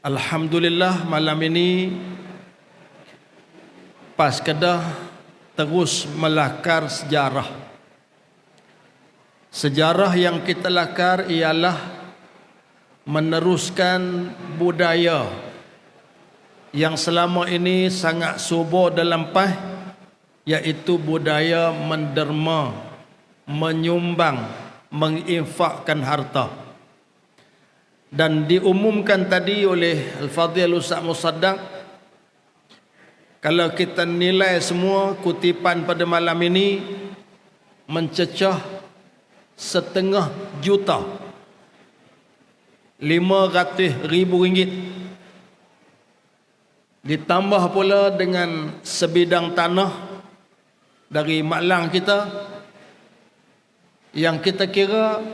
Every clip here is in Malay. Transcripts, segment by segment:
Alhamdulillah malam ini PAS Kedah terus melakar sejarah. Sejarah yang kita lakar ialah meneruskan budaya yang selama ini sangat subur dalam PAS, iaitu budaya menderma, menyumbang, menginfakkan harta. Dan diumumkan tadi oleh Al-Fadhil Ustaz Musaddaq, kalau kita nilai semua kutipan pada malam ini mencecah 500,000 ringgit, ditambah pula dengan sebidang tanah dari Mak Lang kita yang kita kira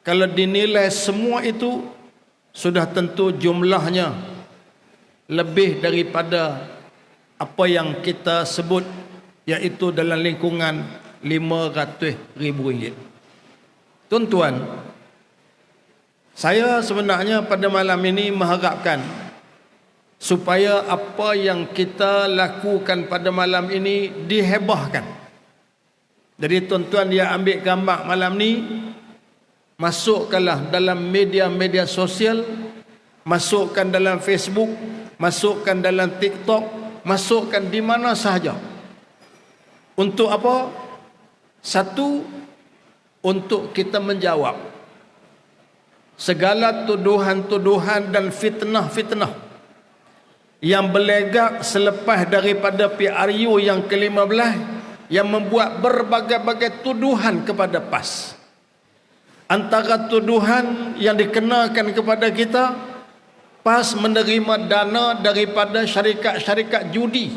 kalau dinilai semua itu sudah tentu jumlahnya lebih daripada apa yang kita sebut, iaitu dalam lingkungan 500,000 ringgit. Tuan-tuan, saya sebenarnya pada malam ini mengharapkan supaya apa yang kita lakukan pada malam ini dihebahkan. Jadi tuan-tuan dia ambil gambar malam ni, masukkanlah dalam media-media sosial, masukkan dalam Facebook, masukkan dalam TikTok, masukkan di mana sahaja. Untuk apa? Satu, untuk kita menjawab segala tuduhan-tuduhan dan fitnah-fitnah yang berlegak selepas daripada PRU yang ke-15 yang membuat berbagai-bagai tuduhan kepada PAS. Antara tuduhan yang dikenakan kepada kita, PAS menerima dana daripada syarikat-syarikat judi.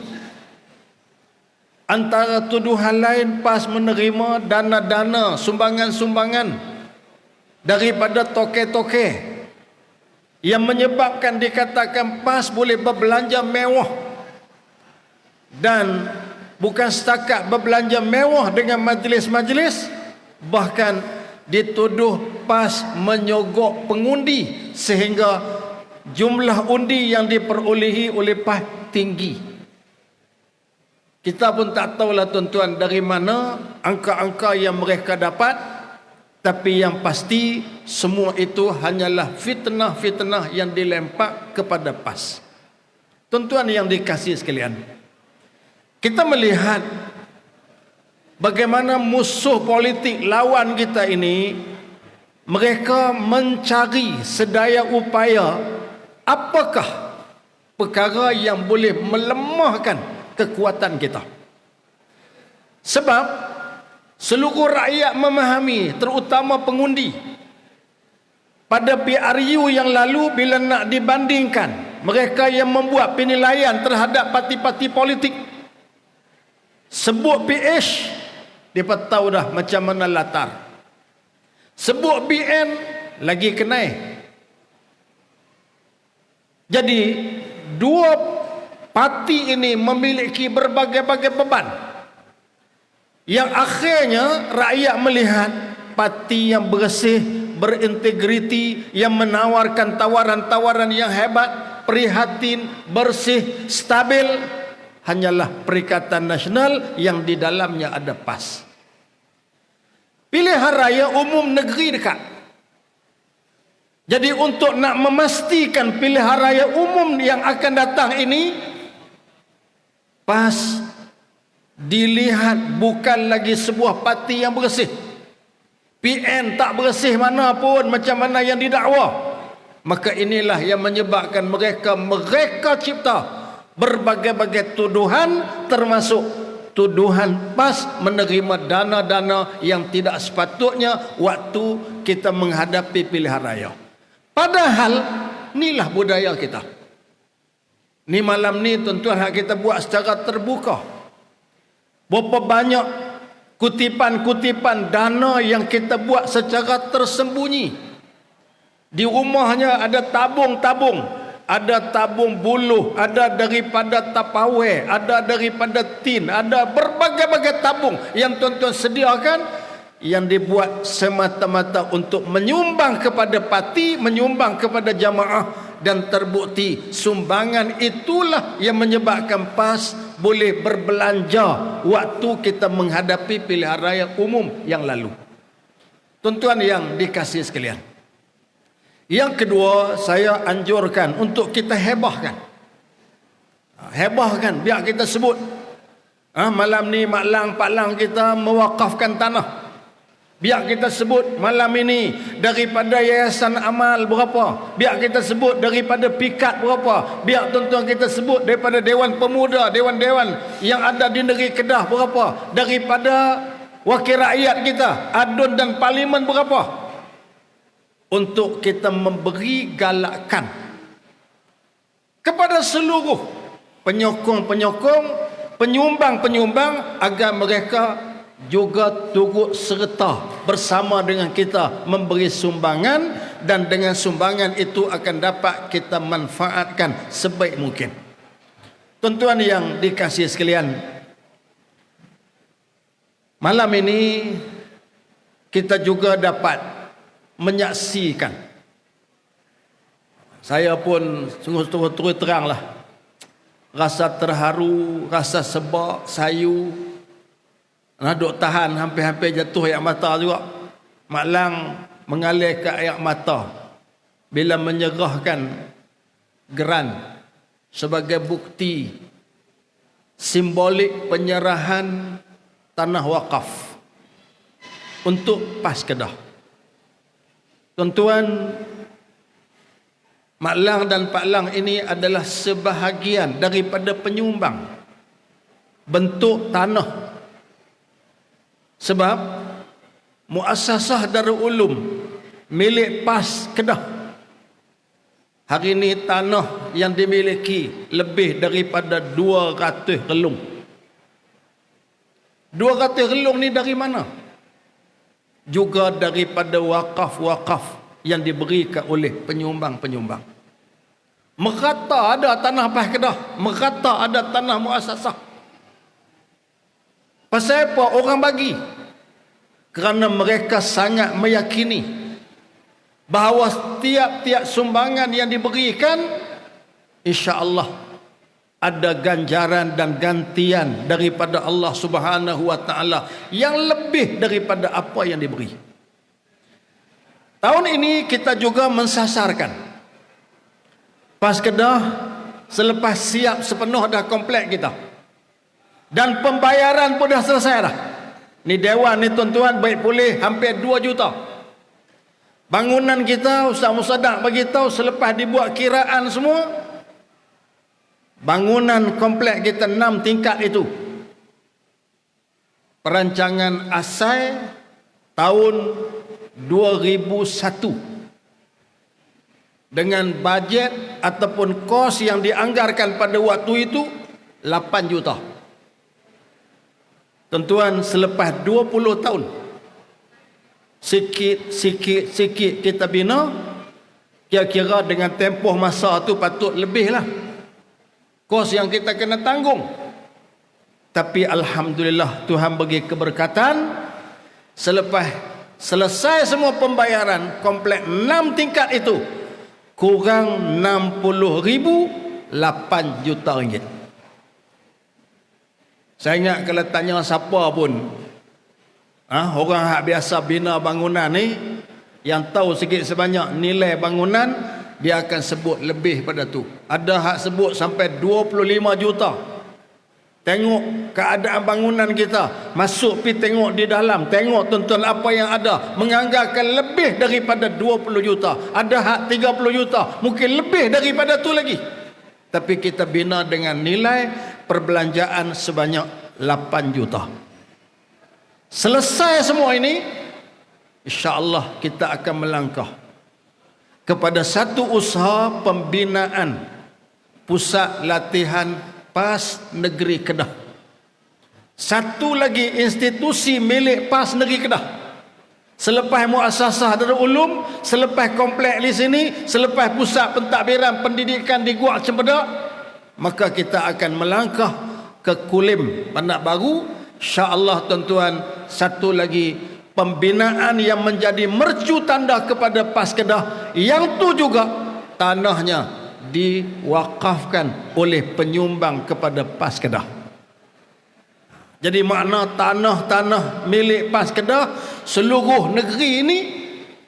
Antara tuduhan lain, PAS menerima dana-dana, sumbangan-sumbangan daripada toke-toke yang menyebabkan dikatakan PAS boleh berbelanja mewah. Dan bukan setakat berbelanja mewah dengan majlis-majlis, bahkan dituduh PAS menyogok pengundi sehingga jumlah undi yang diperolehi oleh PAS tinggi. Kita pun tak tahulah tuan-tuan dari mana angka-angka yang mereka dapat, tapi yang pasti semua itu hanyalah fitnah-fitnah yang dilempar kepada PAS. Tuan-tuan yang dikasihi sekalian, kita melihat bagaimana musuh politik lawan kita ini, mereka mencari sedaya upaya apakah perkara yang boleh melemahkan kekuatan kita. Sebab seluruh rakyat memahami, terutama pengundi, pada PRU yang lalu bila nak dibandingkan mereka yang membuat penilaian terhadap parti-parti politik, sebut PH, dia pun tahu dah macam mana latar. Sebut BN, lagi kenai. Jadi dua parti ini memiliki berbagai-bagai beban, yang akhirnya rakyat melihat parti yang bersih, berintegriti, yang menawarkan tawaran-tawaran yang hebat, prihatin, bersih, stabil, hanyalah Perikatan Nasional yang di dalamnya ada PAS. Pilihan raya umum negeri dekat. Jadi untuk nak memastikan pilihan raya umum yang akan datang ini, PAS dilihat bukan lagi sebuah parti yang bersih. PN tak bersih mana pun, macam mana yang didakwa. Maka inilah yang menyebabkan mereka cipta berbagai-bagai tuduhan, termasuk tuduhan PAS menerima dana-dana yang tidak sepatutnya waktu kita menghadapi pilihan raya. Padahal inilah budaya kita. Ni malam ni tuan-tuan kita buat secara terbuka. Berapa banyak kutipan-kutipan dana yang kita buat secara tersembunyi. Di rumahnya ada tabung-tabung, ada tabung buluh, ada daripada tapawai, ada daripada tin, ada berbagai-bagai tabung yang tuan-tuan sediakan, yang dibuat semata-mata untuk menyumbang kepada parti, menyumbang kepada jamaah, dan terbukti sumbangan itulah yang menyebabkan PAS boleh berbelanja waktu kita menghadapi pilihan raya umum yang lalu. Tuan-tuan yang dikasihi sekalian, yang kedua, saya anjurkan untuk kita hebahkan. Hebahkan, biar kita sebut malam ni Mak Lang, Pak Lang kita mewakafkan tanah. Biar kita sebut malam ini daripada Yayasan Amal berapa. Biar kita sebut daripada Pikat berapa. Biar tuan-tuan kita sebut daripada Dewan Pemuda, dewan-dewan yang ada di negeri Kedah berapa. Daripada wakil rakyat kita, adun dan parlimen berapa. Untuk kita memberi galakan kepada seluruh penyokong-penyokong, penyumbang-penyumbang agar mereka juga turut serta bersama dengan kita memberi sumbangan, dan dengan sumbangan itu akan dapat kita manfaatkan sebaik mungkin. Tuan-tuan yang dikasihi sekalian, malam ini kita juga dapat menyaksikan, saya pun sungguh terus teranglah, rasa terharu, rasa sebab, sayu, duk tahan hampir-hampir jatuh air mata juga. Mak Lang mengalirkan air mata bila menyerahkan geran sebagai bukti simbolik penyerahan tanah wakaf untuk PAS Kedah. Tuan-tuan, Mak Lang dan Pak Lang ini adalah sebahagian daripada penyumbang bentuk tanah. Sebab Muassasah Darul Ulum milik PAS Kedah hari ini tanah yang dimiliki lebih daripada 200 relung. 200 relung ni dari mana? Juga daripada wakaf-wakaf yang diberikan oleh penyumbang-penyumbang. Merata ada tanah PAS Kedah, merata ada tanah muassasah. Pasal apa orang bagi? Kerana mereka sangat meyakini bahawa tiap-tiap sumbangan yang diberikan, insya-Allah ada ganjaran dan gantian daripada Allah Subhanahu wa taala yang lebih daripada apa yang diberi. Tahun ini kita juga mensasarkan PAS Kedah selepas siap sepenuh dah komplek kita. Dan pembayaran pun dah selesai dah. Ni dewan ni tuan-tuan baik pulih hampir 2 juta. Bangunan kita Ustaz Musaddak bagi tahu selepas dibuat kiraan semua, bangunan komplek kita 6 tingkat itu perancangan asal tahun 2001 dengan bajet ataupun kos yang dianggarkan pada waktu itu 8 juta. Tuan-tuan, selepas 20 tahun sikit kita bina, kira-kira dengan tempoh masa tu patut lebih lah kos yang kita kena tanggung. Tapi Alhamdulillah Tuhan bagi keberkatan, selepas selesai semua pembayaran komplek 6 tingkat itu kurang 60,000, 8 juta ringgit. Saya ingat kalau tanya siapa pun, orang yang biasa bina bangunan ni, yang tahu sikit sebanyak nilai bangunan, dia akan sebut lebih pada tu. Ada hak sebut sampai 25 juta. Tengok keadaan bangunan kita, masuk pi tengok di dalam, tengok tuan-tuan apa yang ada, menganggarkan lebih daripada 20 juta. Ada hak 30 juta, mungkin lebih daripada tu lagi. Tapi kita bina dengan nilai perbelanjaan sebanyak 8 juta. Selesai semua ini, insya-Allah kita akan melangkah kepada satu usaha pembinaan pusat latihan PAS Negeri Kedah. Satu lagi institusi milik PAS Negeri Kedah. Selepas Muassasah Darul Ulum, selepas komplek di sini, selepas pusat pentadbiran pendidikan di Guak Cempedak, maka kita akan melangkah ke Kulim Bandar Baru. Insya-Allah tuan-tuan, satu lagi pembinaan yang menjadi mercu tanda kepada PAS Kedah, yang tu juga tanahnya diwakafkan oleh penyumbang kepada PAS Kedah. Jadi makna tanah-tanah milik PAS Kedah seluruh negeri ini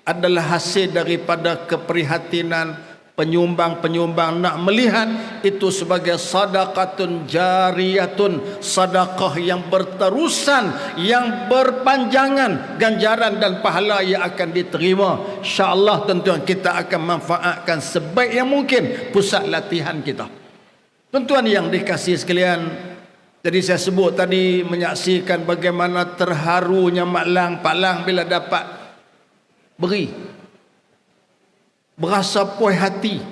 adalah hasil daripada keprihatinan penyumbang-penyumbang nak melihat itu sebagai sadaqatun jariyatun, sedekah yang berterusan, yang berpanjangan, ganjaran dan pahala yang akan diterima. InsyaAllah tuan-tuan, kita akan manfaatkan sebaik yang mungkin pusat latihan kita. Tuan-tuan yang dikasihi sekalian, jadi saya sebut tadi menyaksikan bagaimana terharunya Mak Pak Lang bila dapat beri. Berasa puas hati,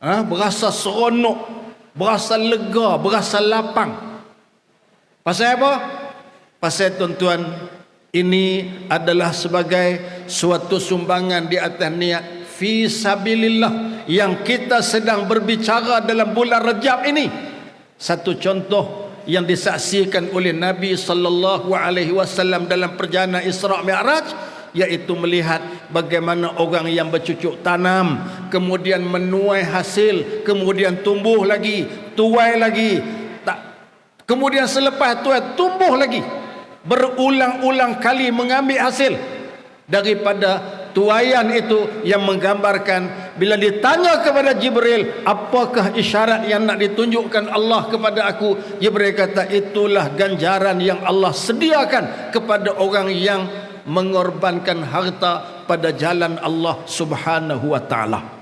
berasa seronok, berasa lega, berasa lapang. Pasal apa? Pasal tuan-tuan, ini adalah sebagai suatu sumbangan di atas niat fi sabilillah yang kita sedang berbicara dalam bulan Rajab ini. Satu contoh yang disaksikan oleh Nabi sallallahu alaihi wasallam dalam perjalanan Isra Mi'raj, iaitu melihat bagaimana orang yang bercucuk tanam, kemudian menuai hasil, kemudian tumbuh lagi, tuai lagi, kemudian selepas tuai tumbuh lagi, berulang-ulang kali mengambil hasil daripada tuaian itu, yang menggambarkan bila ditanya kepada Jibril, apakah isyarat yang nak ditunjukkan Allah kepada aku, Jibril kata itulah ganjaran yang Allah sediakan kepada orang yang mengorbankan harta pada jalan Allah Subhanahu wa taala.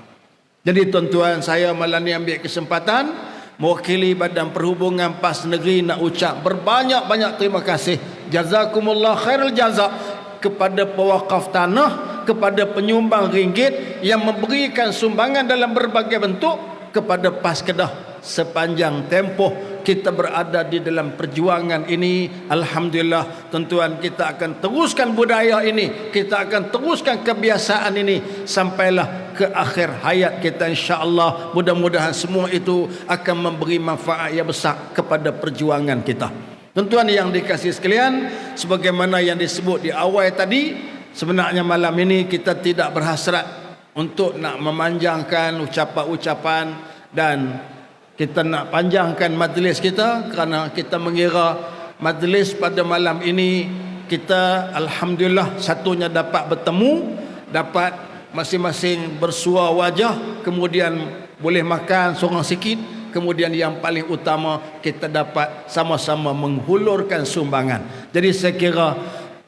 Jadi tuan-tuan, saya malam ni ambil kesempatan mewakili Badan Perhubungan PAS Negeri nak ucap berbanyak-banyak terima kasih, jazakumullah khairul jazak, kepada pewakaf tanah, kepada penyumbang ringgit yang memberikan sumbangan dalam berbagai bentuk kepada PAS Kedah sepanjang tempoh kita berada di dalam perjuangan ini. Alhamdulillah tuan-tuan, kita akan teruskan budaya ini, kita akan teruskan kebiasaan ini sampailah ke akhir hayat kita, insya-Allah. Mudah-mudahan semua itu akan memberi manfaat yang besar kepada perjuangan kita. Tuan-tuan yang dikasihi sekalian, sebagaimana yang disebut di awal tadi, sebenarnya malam ini kita tidak berhasrat untuk nak memanjangkan ucapan-ucapan dan kita nak panjangkan majlis kita, kerana kita mengira majlis pada malam ini kita alhamdulillah satunya dapat bertemu, dapat masing-masing bersua wajah, kemudian boleh makan seorang sikit, kemudian yang paling utama kita dapat sama-sama menghulurkan sumbangan. Jadi saya kira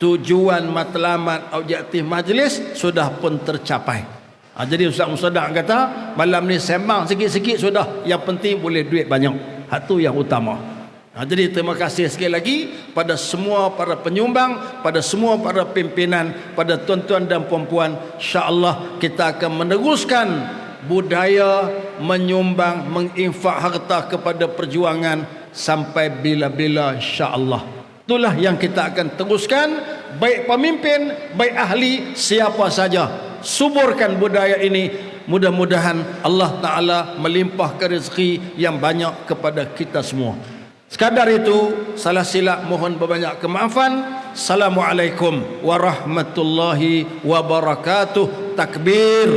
tujuan matlamat objektif majlis sudah pun tercapai. Jadi Ustaz Musaddak kata malam ni sembang sikit-sikit sudah, yang penting boleh duit banyak, itu yang utama. Jadi terima kasih sekali lagi pada semua para penyumbang, pada semua para pimpinan, pada tuan-tuan dan puan-puan. InsyaAllah kita akan meneruskan budaya menyumbang, menginfak harta kepada perjuangan sampai bila-bila, insya-Allah. Itulah yang kita akan teruskan, baik pemimpin, baik ahli, siapa saja. Suburkan budaya ini, mudah-mudahan Allah Ta'ala melimpahkan rezeki yang banyak kepada kita semua. Sekadar itu, salah silap mohon berbanyak kemaafan. Assalamualaikum warahmatullahi wabarakatuh. Takbir.